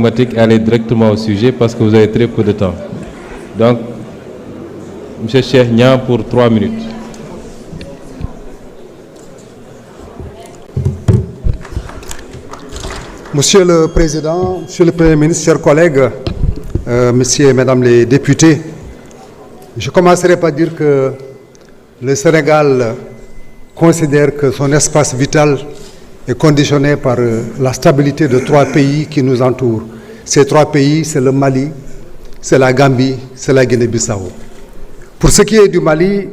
Aller directement au sujet parce que vous avez très peu de temps. Donc, M. Cheikh Niang pour 3 minutes. Monsieur le Président, Monsieur le Premier ministre, chers collègues, Messieurs et Mesdames les députés, je commencerai par dire que le Sénégal considère que son espace vital est conditionné par la stabilité de 3 pays qui nous entourent. Ces 3 pays, c'est le Mali, c'est la Gambie, c'est la Guinée-Bissau. Pour ce qui est du Mali,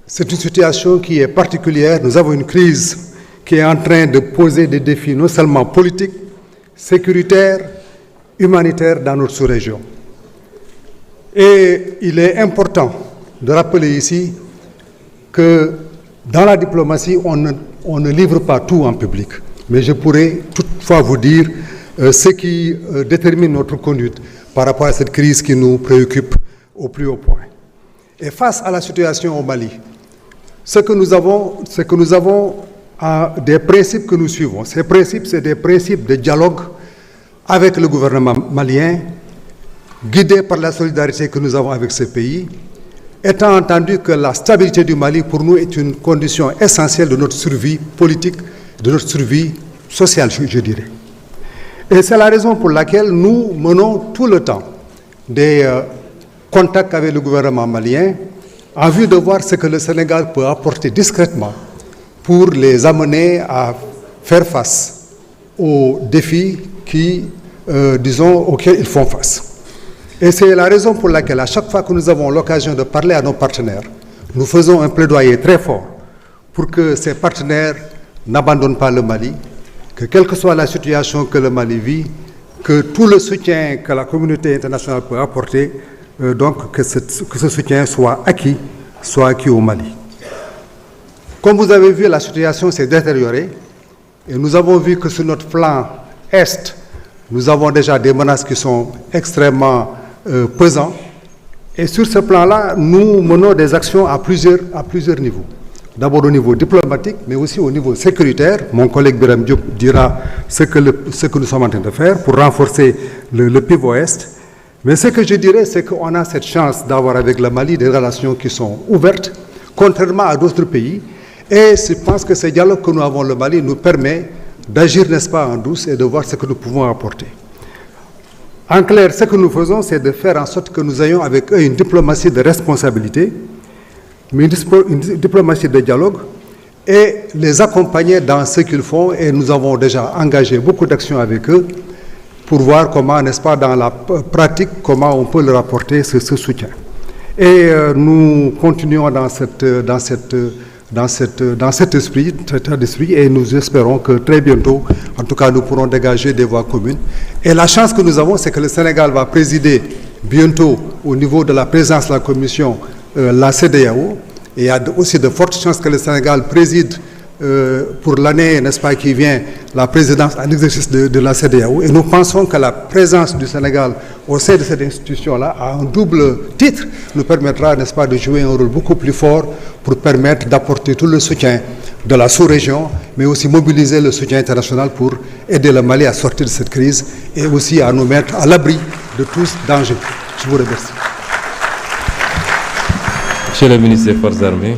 c'est une situation qui est particulière. Nous avons une crise qui est en train de poser des défis non seulement politiques, sécuritaires, humanitaires dans notre sous-région. Et il est important de rappeler ici que dans la diplomatie, on ne livre pas tout en public. Mais je pourrais toutefois vous dire ce qui détermine notre conduite par rapport à cette crise qui nous préoccupe au plus haut point. Et face à la situation au Mali, c'est que nous avons des principes que nous suivons. Ces principes, c'est des principes de dialogue avec le gouvernement malien, guidés par la solidarité que nous avons avec ce pays, étant entendu que la stabilité du Mali, pour nous, est une condition essentielle de notre survie politique, de notre survie sociale, je dirais. Et c'est la raison pour laquelle nous menons tout le temps des contacts avec le gouvernement malien en vue de voir ce que le Sénégal peut apporter discrètement pour les amener à faire face aux défis auxquels ils font face. Et c'est la raison pour laquelle, à chaque fois que nous avons l'occasion de parler à nos partenaires, nous faisons un plaidoyer très fort pour que ces partenaires n'abandonnent pas le Mali, que quelle que soit la situation que le Mali vit, que tout le soutien que la communauté internationale peut apporter, que ce soutien soit acquis au Mali. Comme vous avez vu, la situation s'est détériorée et nous avons vu que sur notre flanc Est, nous avons déjà des menaces qui sont extrêmement pesants. Et sur ce plan-là, nous menons des actions à plusieurs niveaux. D'abord au niveau diplomatique, mais aussi au niveau sécuritaire. Mon collègue Birame Diop dira ce que nous sommes en train de faire pour renforcer le pivot Est. Mais ce que je dirais, c'est qu'on a cette chance d'avoir avec le Mali des relations qui sont ouvertes, contrairement à d'autres pays. Et je pense que ce dialogue que nous avons au Mali nous permet d'agir, n'est-ce pas, en douce et de voir ce que nous pouvons apporter. En clair, ce que nous faisons, c'est de faire en sorte que nous ayons avec eux une diplomatie de responsabilité, mais une diplomatie de dialogue, et les accompagner dans ce qu'ils font. Et nous avons déjà engagé beaucoup d'actions avec eux pour voir comment, n'est-ce pas, dans la pratique, comment on peut leur apporter ce soutien. Et nous continuons dans cet état d'esprit, et nous espérons que très bientôt, en tout cas, nous pourrons dégager des voies communes. Et la chance que nous avons, c'est que le Sénégal va présider bientôt, au niveau de la présidence de la Commission, la CEDEAO. Et il y a aussi de fortes chances que le Sénégal préside pour l'année, n'est-ce pas, qui vient, la présidence en exercice de la CEDEAO. Et nous pensons que la présence du Sénégal au sein de cette institution-là, à un double titre, nous permettra, n'est-ce pas, de jouer un rôle beaucoup plus fort pour permettre d'apporter tout le soutien de la sous-région, mais aussi mobiliser le soutien international pour aider le Mali à sortir de cette crise et aussi à nous mettre à l'abri de tous dangers. Je vous remercie. Monsieur le ministre des Forces armées.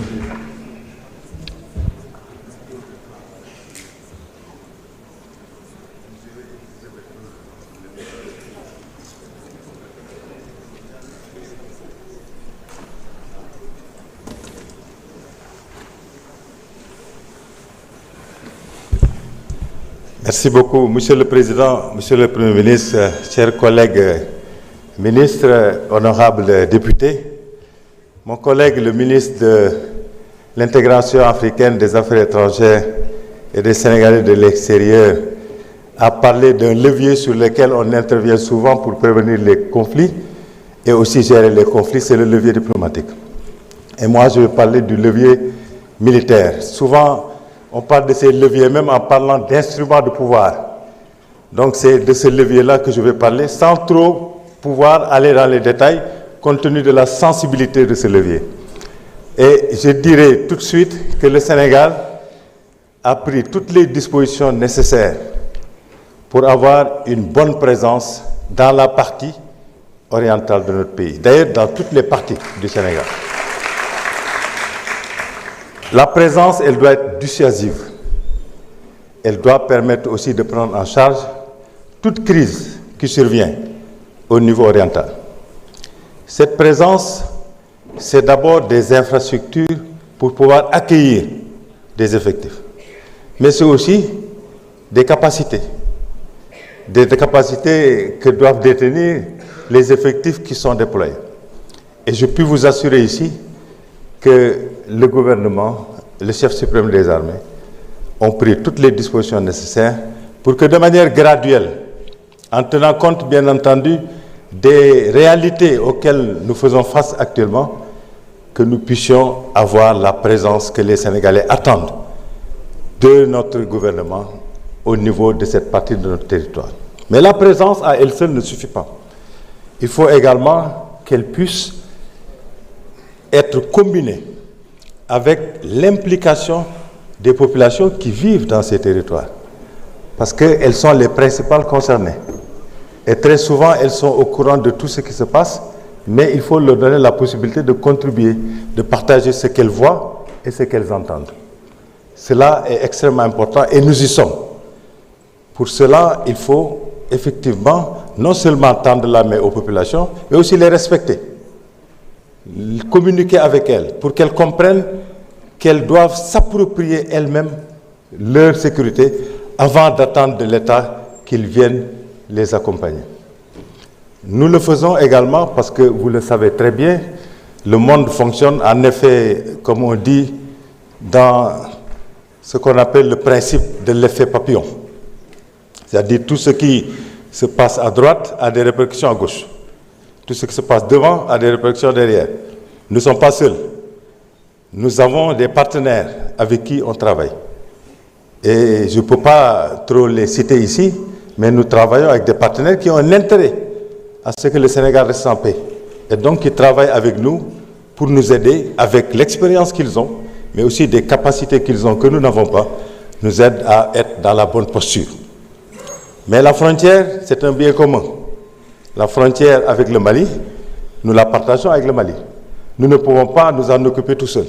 Merci beaucoup, Monsieur le Président, Monsieur le Premier ministre, chers collègues ministres, honorables députés. Mon collègue, le ministre de l'Intégration africaine, des Affaires étrangères et des Sénégalais de l'extérieur, a parlé d'un levier sur lequel on intervient souvent pour prévenir les conflits et aussi gérer les conflits, c'est le levier diplomatique. Et moi, je vais parler du levier militaire. Souvent, on parle de ces leviers même en parlant d'instruments de pouvoir. Donc c'est de ce levier-là que je vais parler, sans trop pouvoir aller dans les détails, compte tenu de la sensibilité de ce levier. Et je dirais tout de suite que le Sénégal a pris toutes les dispositions nécessaires pour avoir une bonne présence dans la partie orientale de notre pays. D'ailleurs, dans toutes les parties du Sénégal. La présence, elle doit être dissuasive. Elle doit permettre aussi de prendre en charge toute crise qui survient au niveau oriental. Cette présence, c'est d'abord des infrastructures pour pouvoir accueillir des effectifs. Mais c'est aussi des capacités que doivent détenir les effectifs qui sont déployés. Et je puis vous assurer ici que le gouvernement, le chef suprême des armées, ont pris toutes les dispositions nécessaires pour que de manière graduelle, en tenant compte bien entendu des réalités auxquelles nous faisons face actuellement, que nous puissions avoir la présence que les Sénégalais attendent de notre gouvernement au niveau de cette partie de notre territoire. Mais la présence à elle seule ne suffit pas. Il faut également qu'elle puisse être combinée avec l'implication des populations qui vivent dans ces territoires. Parce qu'elles sont les principales concernées. Et très souvent, elles sont au courant de tout ce qui se passe, mais il faut leur donner la possibilité de contribuer, de partager ce qu'elles voient et ce qu'elles entendent. Cela est extrêmement important et nous y sommes. Pour cela, il faut effectivement non seulement tendre la main aux populations, mais aussi les respecter, communiquer avec elles pour qu'elles comprennent qu'elles doivent s'approprier elles-mêmes leur sécurité avant d'attendre de l'État qu'il vienne les accompagner. Nous le faisons également parce que, vous le savez très bien, le monde fonctionne en effet, comme on dit, dans ce qu'on appelle le principe de l'effet papillon. C'est-à-dire tout ce qui se passe à droite a des répercussions à gauche. Tout ce qui se passe devant a des répercussions derrière. Nous ne sommes pas seuls. Nous avons des partenaires avec qui on travaille. Et je ne peux pas trop les citer ici, mais nous travaillons avec des partenaires qui ont un intérêt à ce que le Sénégal reste en paix. Et donc qui travaillent avec nous pour nous aider avec l'expérience qu'ils ont, mais aussi des capacités qu'ils ont que nous n'avons pas, nous aident à être dans la bonne posture. Mais la frontière, c'est un bien commun. La frontière avec le Mali, nous la partageons avec le Mali. Nous ne pouvons pas nous en occuper tout seuls.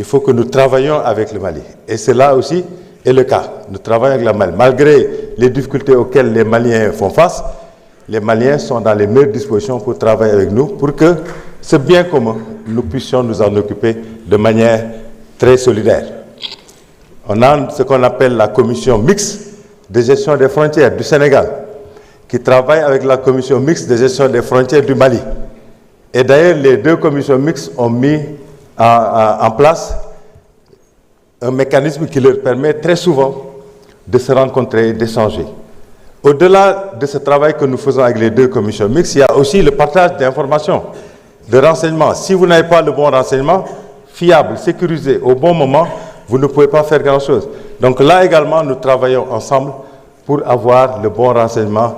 Il faut que nous travaillions avec le Mali. Et cela aussi est le cas. Nous travaillons avec le Mali. Malgré les difficultés auxquelles les Maliens font face, les Maliens sont dans les meilleures dispositions pour travailler avec nous, pour que ce bien commun, nous puissions nous en occuper de manière très solidaire. On a ce qu'on appelle la commission mixte de gestion des frontières du Sénégal, qui travaille avec la commission mixte de gestion des frontières du Mali. Et d'ailleurs, les deux commissions mixtes ont mis en place un mécanisme qui leur permet très souvent de se rencontrer, d'échanger. Au-delà de ce travail que nous faisons avec les deux commissions mixtes, il y a aussi le partage d'informations, de renseignements. Si vous n'avez pas le bon renseignement, fiable, sécurisé, au bon moment, vous ne pouvez pas faire grand-chose. Donc là également, nous travaillons ensemble pour avoir le bon renseignement